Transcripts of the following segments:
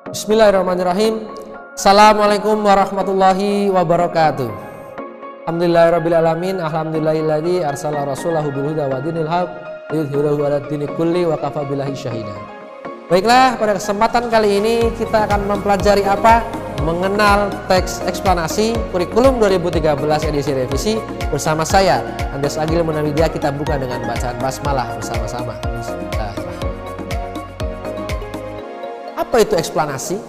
Bismillahirrahmanirrahim. Assalamualaikum warahmatullahi wabarakatuh. Alhamdulillahirrabbilalamin. Alhamdulillahilladzi arsala rasulahu bil huda wa dinil haq liyudhhirahu 'ala dini kulli wa kafa billahi syahida. Baiklah, pada kesempatan kali ini kita akan mempelajari apa? Mengenal teks eksplanasi kurikulum 2013 edisi revisi bersama saya Andes Agil Munamidia. Kita buka dengan bacaan basmalah bersama-sama. Apa itu eksplanasi?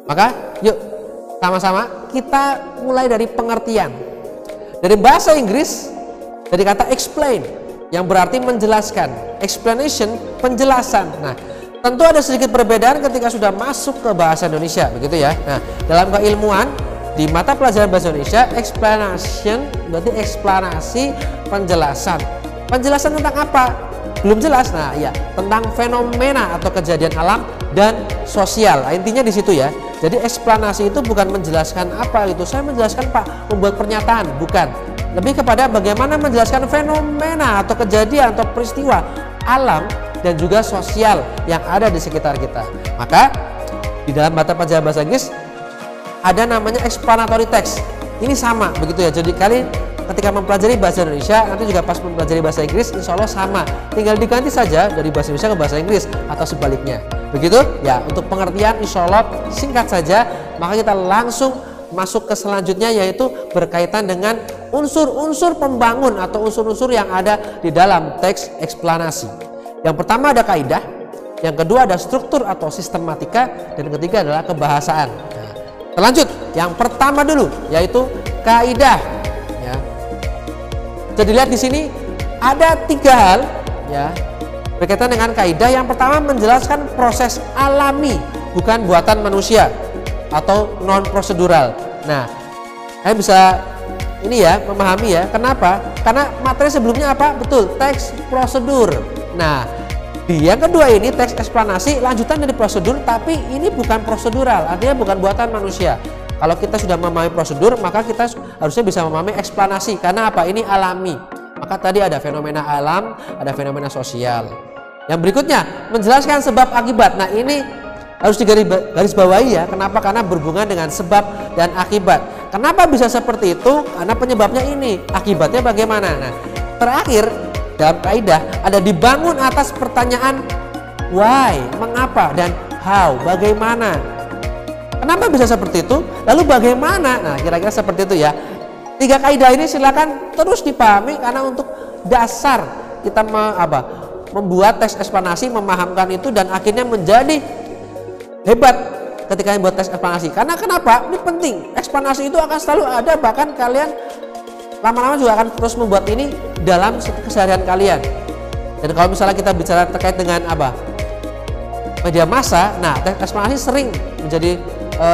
Maka yuk sama-sama kita mulai dari pengertian. Dari bahasa Inggris dari kata explain yang berarti menjelaskan, explanation penjelasan. Nah, tentu ada sedikit perbedaan ketika sudah masuk ke bahasa Indonesia, begitu ya. Nah, dalam keilmuan di mata pelajaran bahasa Indonesia, explanation berarti eksplanasi penjelasan. Penjelasan tentang apa? Belum jelas. Nah, ya, tentang fenomena atau kejadian alam dan sosial. Nah, intinya di situ ya. Jadi eksplanasi itu bukan menjelaskan apa gitu. Saya menjelaskan Pak membuat pernyataan, bukan. Lebih kepada bagaimana menjelaskan fenomena atau kejadian atau peristiwa alam dan juga sosial yang ada di sekitar kita. Maka di dalam mata pelajaran bahasa Inggris ada namanya explanatory text. Ini sama begitu ya. Jadi kalian ketika mempelajari bahasa Indonesia nanti juga pas mempelajari bahasa Inggris insya Allah sama, tinggal diganti saja dari bahasa Indonesia ke bahasa Inggris atau sebaliknya, begitu ya. Untuk pengertian insya Allah singkat saja, maka kita langsung masuk ke selanjutnya, yaitu berkaitan dengan unsur-unsur pembangun atau unsur-unsur yang ada di dalam teks eksplanasi. Yang pertama ada kaidah, yang kedua ada struktur atau sistematika, dan ketiga adalah kebahasaan. Nah, terlanjut yang pertama dulu, yaitu kaidah. Jadi lihat di sini ada 3 hal ya berkaitan dengan kaidah. Yang pertama menjelaskan proses alami, bukan buatan manusia atau non prosedural. Nah, kalian bisa ini ya memahami ya. Kenapa? Karena materi sebelumnya apa? Betul, teks prosedur. Nah, yang kedua ini teks eksplanasi lanjutan dari prosedur, tapi ini bukan prosedural, artinya bukan buatan manusia. Kalau kita sudah memahami prosedur, maka kita harusnya bisa memahami eksplanasi. Karena apa? Ini alami. Maka tadi ada fenomena alam, ada fenomena sosial. Yang berikutnya, menjelaskan sebab akibat. Nah, ini harus digaris bawahi ya. Kenapa? Karena berhubungan dengan sebab dan akibat. Kenapa bisa seperti itu? Karena penyebabnya ini. Akibatnya bagaimana? Nah, terakhir dalam kaidah ada dibangun atas pertanyaan why, mengapa, dan how, bagaimana. Kenapa bisa seperti itu? Lalu bagaimana? Nah, kira-kira seperti itu ya. 3 kaidah ini silakan terus dipahami karena untuk dasar kita membuat teks eksplanasi, memahamkan itu, dan akhirnya menjadi hebat ketika membuat teks eksplanasi. Karena kenapa? Ini penting. Eksplanasi itu akan selalu ada, bahkan kalian lama-lama juga akan terus membuat ini dalam keseharian kalian. Dan kalau misalnya kita bicara terkait dengan media massa, nah teks eksplanasi sering menjadi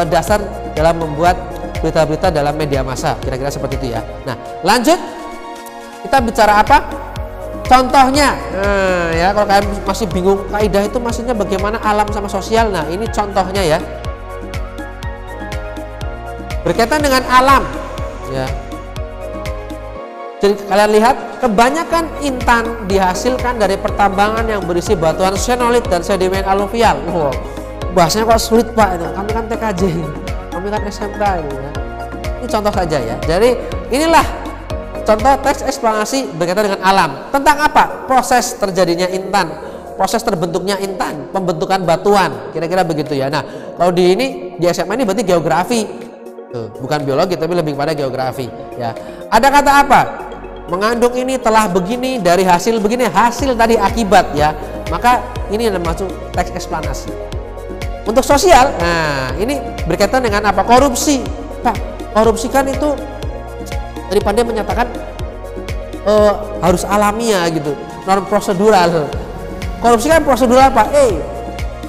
dasar dalam membuat berita-berita dalam media massa, kira-kira seperti itu ya. Nah, lanjut kita bicara apa? Contohnya. Nah, ya kalau kalian masih bingung kaidah itu maksudnya bagaimana alam sama sosial. Nah, ini contohnya ya. Berkaitan dengan alam ya. Jadi kalian lihat kebanyakan intan dihasilkan dari pertambangan yang berisi batuan xenolit dan sedimen aluvial. Wow, bahasanya kok sulit Pak itu. Kami kan TKJ, kami kan SMK ini ya. Ini contoh saja ya. Jadi inilah contoh teks eksplanasi berkaitan dengan alam. Tentang apa? Proses terjadinya intan, proses terbentuknya intan, pembentukan batuan, kira-kira begitu ya. Nah, kalau di SMA ini berarti geografi. Tuh, bukan biologi tapi lebih pada geografi ya. Ada kata apa? Mengandung ini telah begini dari hasil begini, hasil tadi akibat ya. Maka ini yang masuk teks eksplanasi. Untuk sosial, nah ini berkaitan dengan apa? Korupsi. Pak, korupsi kan itu daripada menyatakan harus alamiah gitu, non prosedural. Korupsi kan prosedural Pak.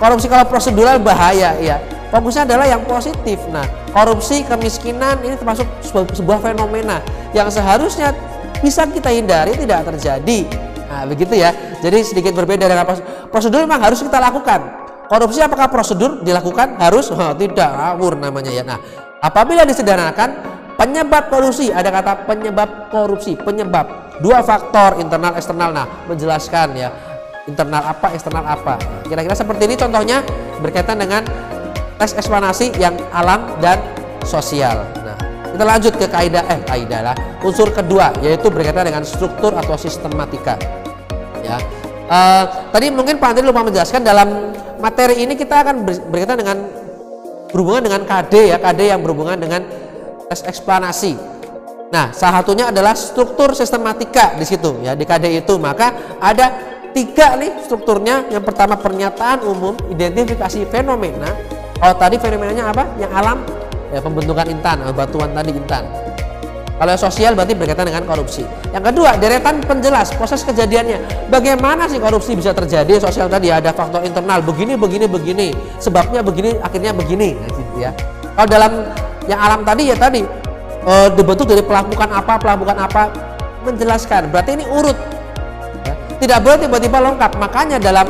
Korupsi kalau prosedural bahaya ya. Fokusnya adalah yang positif. Nah, korupsi, kemiskinan ini termasuk sebuah fenomena yang seharusnya bisa kita hindari tidak terjadi. Nah, begitu ya. Jadi sedikit berbeda dengan prosedur, memang harus kita lakukan. Korupsi apakah prosedur dilakukan? Harus? Tidak, ngawur namanya ya. Nah, apabila disederhanakan, penyebab korupsi, ada kata penyebab korupsi, penyebab. Dua faktor internal eksternal. Nah, menjelaskan ya internal apa, eksternal apa. Kira-kira seperti ini contohnya berkaitan dengan teks eksplanasi yang alam dan sosial. Nah, kita lanjut ke kaidah lah. Unsur kedua yaitu berkaitan dengan struktur atau sistematika. Ya. Tadi mungkin Pak Andri lupa menjelaskan dalam materi ini kita akan berkaitan dengan berhubungan dengan KD ya, KD yang berhubungan dengan tes eksplanasi. Nah, salah satunya adalah struktur sistematika di situ ya, di KD itu. Maka ada 3 nih strukturnya. Yang pertama pernyataan umum, identifikasi fenomena. Kalau tadi fenomenanya apa? Yang alam ya, pembentukan intan, batuan tadi intan. Kalau yang sosial berarti berkaitan dengan korupsi. Yang kedua, deretan penjelas proses kejadiannya. Bagaimana sih korupsi bisa terjadi? Sosial tadi ada faktor internal, begini, sebabnya begini, akhirnya begini. Nah, gitu ya. Kalau dalam yang alam tadi ya tadi dibentuk dari pelabukan apa, menjelaskan. Berarti ini urut. Ya. Tidak boleh tiba-tiba lengkap. Makanya dalam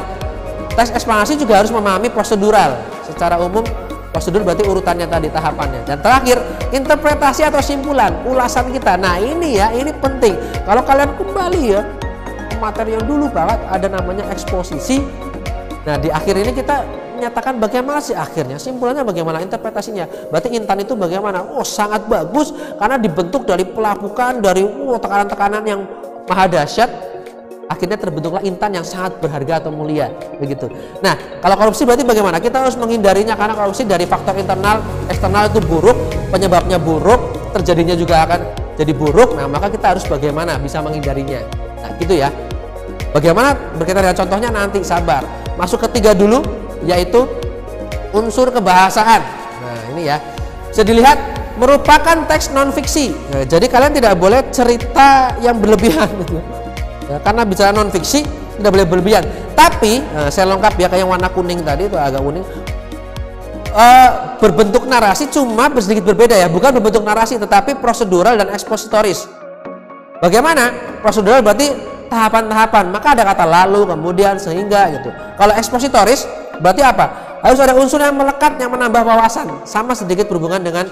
tes eksplanasi juga harus memahami prosedural. Secara umum prosedur berarti urutannya tadi, tahapannya. Dan terakhir, interpretasi atau simpulan, ulasan kita. Nah ini ya, ini penting. Kalau kalian kembali ya ke materi yang dulu banget, ada namanya eksposisi. Nah di akhir ini kita menyatakan bagaimana sih akhirnya, simpulannya bagaimana, interpretasinya. Berarti intan itu bagaimana? Oh sangat bagus karena dibentuk dari pelapukan, dari tekanan-tekanan yang maha dahsyat. Akhirnya terbentuklah intan yang sangat berharga atau mulia, begitu. Nah, kalau korupsi berarti bagaimana? Kita harus menghindarinya karena korupsi dari faktor internal, eksternal itu buruk, penyebabnya buruk, terjadinya juga akan jadi buruk. Nah, maka kita harus bagaimana bisa menghindarinya. Nah, gitu ya. Bagaimana berkaitan dengan contohnya nanti, sabar. Masuk ketiga dulu, yaitu unsur kebahasaan. Nah, ini ya. Bisa dilihat merupakan teks non fiksi. Nah, jadi kalian tidak boleh cerita yang berlebihan gitu. Ya, karena bicara non fiksi tidak boleh berlebihan. Tapi saya lengkap ya, kayak yang warna kuning tadi itu agak kuning. Berbentuk narasi cuma sedikit berbeda ya, bukan berbentuk narasi tetapi prosedural dan ekspositoris. Bagaimana? Prosedural berarti tahapan-tahapan, maka ada kata lalu, kemudian, sehingga gitu. Kalau ekspositoris berarti apa? Harus ada unsur yang melekat yang menambah wawasan, sama sedikit berhubungan dengan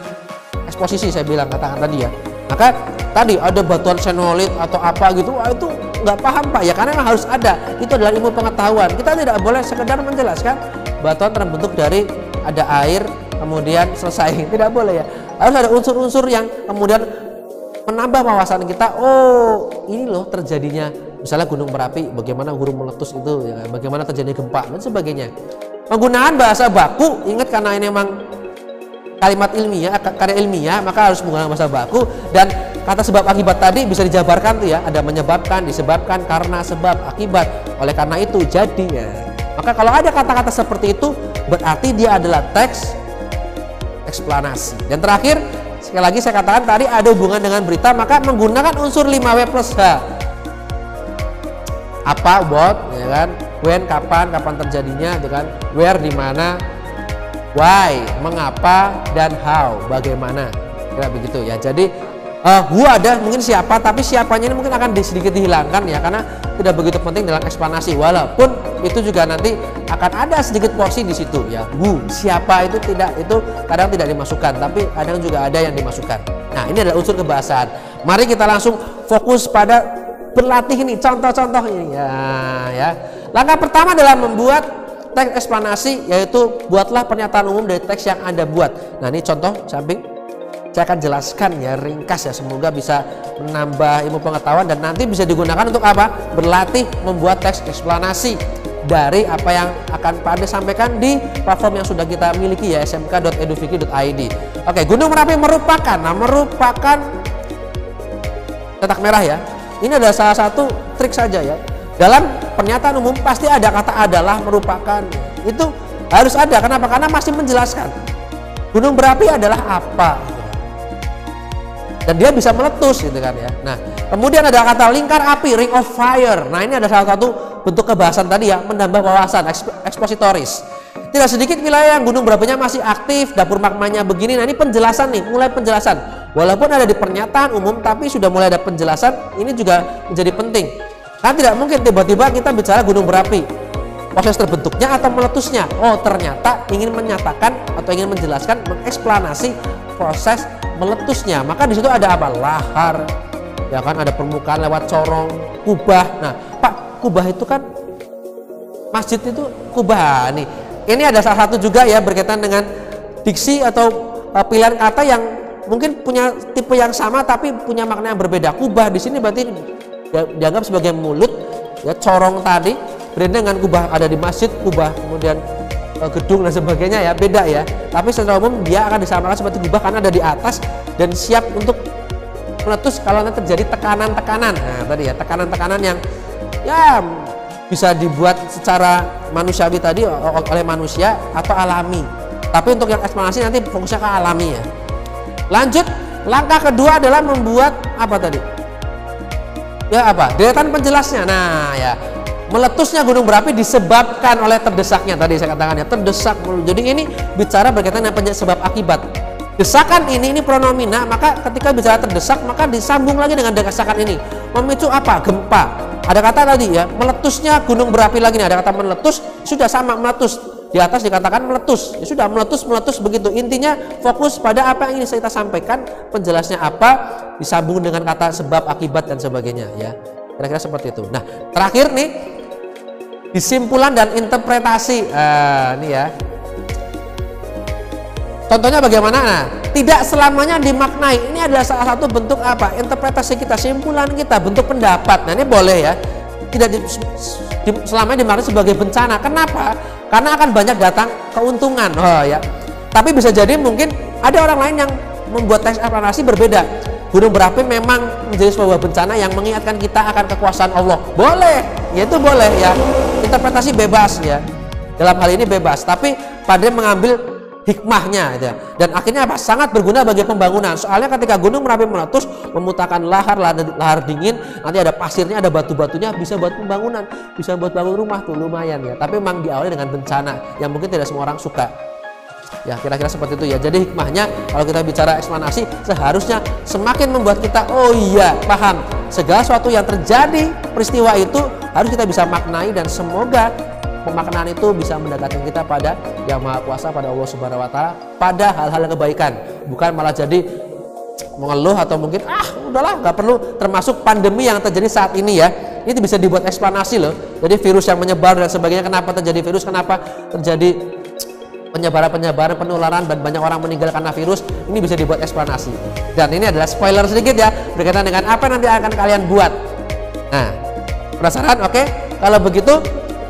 eksposisi saya bilang katakan tadi ya. Maka tadi ada batuan senolit atau apa gitu, itu nggak paham Pak ya, karena memang harus ada. Itu adalah ilmu pengetahuan. Kita tidak boleh sekedar menjelaskan batuan terbentuk dari ada air kemudian selesai, tidak boleh ya. Harus ada unsur-unsur yang kemudian menambah wawasan kita. Oh ini loh terjadinya misalnya gunung berapi, bagaimana gunung meletus itu ya, bagaimana terjadi gempa dan sebagainya. Penggunaan bahasa baku, ingat karena ini memang kalimat ilmiah, karya ilmiah, maka harus menggunakan bahasa baku. Dan kata sebab akibat tadi bisa dijabarkan tuh ya, ada menyebabkan, disebabkan, karena, sebab, akibat, oleh karena itu, jadi ya. Maka kalau ada kata-kata seperti itu berarti dia adalah teks eksplanasi. Dan terakhir, sekali lagi saya katakan tadi ada hubungan dengan berita, maka menggunakan unsur 5W plus H. Apa, what, ya kan, when, kapan terjadinya, gitu kan, where, di mana, why, mengapa, dan how, bagaimana, kira begitu ya. Jadi who ada mungkin siapa, tapi siapanya ini mungkin akan sedikit dihilangkan ya, karena tidak begitu penting dalam eksplanasi. Walaupun itu juga nanti akan ada sedikit porsi di situ ya. Who, siapa itu tidak, itu kadang tidak dimasukkan, tapi kadang juga ada yang dimasukkan. Nah ini adalah unsur kebahasaan. Mari kita langsung fokus pada berlatih ini, contoh-contoh ini ya. Langkah pertama adalah membuat teks eksplanasi, yaitu buatlah pernyataan umum dari teks yang Anda buat. Nah ini contoh samping saya akan jelaskan ya, ringkas ya, semoga bisa menambah ilmu pengetahuan dan nanti bisa digunakan untuk apa? Berlatih membuat teks eksplanasi dari apa yang akan Pak Ade sampaikan di platform yang sudah kita miliki ya, smk.eduviki.id. Oke, Gunung Merapi merupakan, cetak merah ya. Ini adalah salah satu trik saja ya. Dalam pernyataan umum pasti ada kata adalah, merupakan. Itu harus ada. Kenapa? Karena masih menjelaskan gunung berapi adalah apa, dan dia bisa meletus gitu kan ya. Nah kemudian ada kata lingkar api, ring of fire. Nah ini ada salah satu bentuk kebahasan tadi ya, menambah wawasan, ekspositoris. Tidak sedikit wilayah yang gunung berapinya masih aktif, dapur magmanya begini. Nah ini penjelasan nih, mulai penjelasan. Walaupun ada di pernyataan umum tapi sudah mulai ada penjelasan. Ini juga menjadi penting. Kan tidak mungkin tiba-tiba kita bicara gunung berapi, proses terbentuknya atau meletusnya. Oh ternyata ingin menyatakan atau ingin menjelaskan, mengeksplanasi proses meletusnya. Maka di situ ada apa? Lahar, ya kan, ada permukaan lewat corong, kubah. Nah, Pak, kubah itu kan masjid itu kubah nih. Ini ada salah satu juga ya berkaitan dengan diksi atau pilihan kata yang mungkin punya tipe yang sama tapi punya makna yang berbeda. Kubah di sini berarti dianggap sebagai mulut, ya, corong tadi berbeda dengan kubah ada di masjid, kubah kemudian gedung dan sebagainya, ya beda ya. Tapi secara umum dia akan disamakan seperti kubah karena ada di atas dan siap untuk meletus kalau nanti terjadi tekanan-tekanan. Nah tadi ya, tekanan-tekanan yang ya bisa dibuat secara manusiawi tadi oleh manusia atau alami. Tapi untuk yang eksplanasi nanti fokusnya ke alami ya. Lanjut, langkah kedua adalah membuat apa tadi? Ya apa? Deretan penjelasnya. Nah ya, meletusnya gunung berapi disebabkan oleh terdesaknya, tadi saya katakan ya, terdesak. Jadi ini bicara berkaitan dengan sebab akibat. Desakan ini pronomina, maka ketika bicara terdesak maka disambung lagi dengan desakan ini. Memicu apa? Gempa. Ada kata tadi ya, meletusnya gunung berapi lagi nih, ada kata meletus, sudah sama meletus. Di atas dikatakan meletus, ya sudah meletus begitu. Intinya fokus pada apa yang ingin kita sampaikan, penjelasnya apa, disambung dengan kata sebab akibat dan sebagainya ya. Kira-kira seperti itu. Nah, terakhir nih, kesimpulan dan interpretasi. Ini ya. Contohnya bagaimana? Nah, tidak selamanya dimaknai. Ini adalah salah satu bentuk apa? Interpretasi kita, simpulan kita, bentuk pendapat. Nah, ini boleh ya. Tidak selamanya dimaknai sebagai bencana. Kenapa? Karena akan banyak datang keuntungan. Oh ya. Tapi bisa jadi mungkin ada orang lain yang membuat teks eksplanasi berbeda. Gunung berapi memang menjadi sebuah bencana yang mengingatkan kita akan kekuasaan Allah. Boleh, ya itu boleh ya. Interpretasi bebas ya. Dalam hal ini bebas, tapi pada mengambil hikmahnya ya. Dan akhirnya apa? Sangat berguna bagi pembangunan. Soalnya ketika gunung berapi meletus, memutakan lahar dingin, nanti ada pasirnya, ada batu-batunya, bisa buat pembangunan, bisa buat bangun rumah tuh lumayan ya. Tapi memang diawali dengan bencana yang mungkin tidak semua orang suka. Ya kira-kira seperti itu ya. Jadi hikmahnya kalau kita bicara eksplanasi, seharusnya semakin membuat kita oh iya paham segala sesuatu yang terjadi peristiwa itu harus kita bisa maknai, dan semoga pemaknaan itu bisa mendekatkan kita pada Yang Maha Kuasa, pada Allah Subhanahu wa taala, pada hal-hal yang kebaikan, bukan malah jadi mengeluh atau mungkin udahlah nggak perlu. Termasuk pandemi yang terjadi saat ini ya, ini bisa dibuat eksplanasi loh. Jadi virus yang menyebar dan sebagainya, kenapa terjadi virus, kenapa terjadi penyebaran penularan dan banyak orang meninggal karena virus, ini bisa dibuat eksplanasi. Dan ini adalah spoiler sedikit ya berkaitan dengan apa yang nanti akan kalian buat. Nah, penasaran? Oke, kalau begitu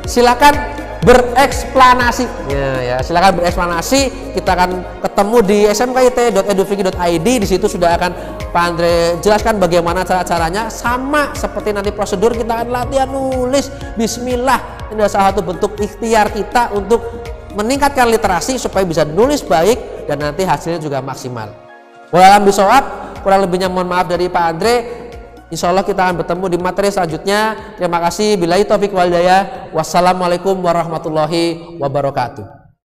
silakan bereksplanasi ya, silakan bereksplanasi. Kita akan ketemu di smkit.eduviki.id. Di situ sudah akan Pak Andre jelaskan bagaimana cara-caranya, sama seperti nanti prosedur kita akan latihan nulis. Bismillah, ini adalah salah satu bentuk ikhtiar kita untuk meningkatkan literasi supaya bisa nulis baik dan nanti hasilnya juga maksimal. Wallahualam bishawab, kurang lebihnya mohon maaf dari Pak Andre. Insya Allah kita akan bertemu di materi selanjutnya. Terima kasih. Billahi taufiq wal hidayah. Wassalamualaikum warahmatullahi wabarakatuh.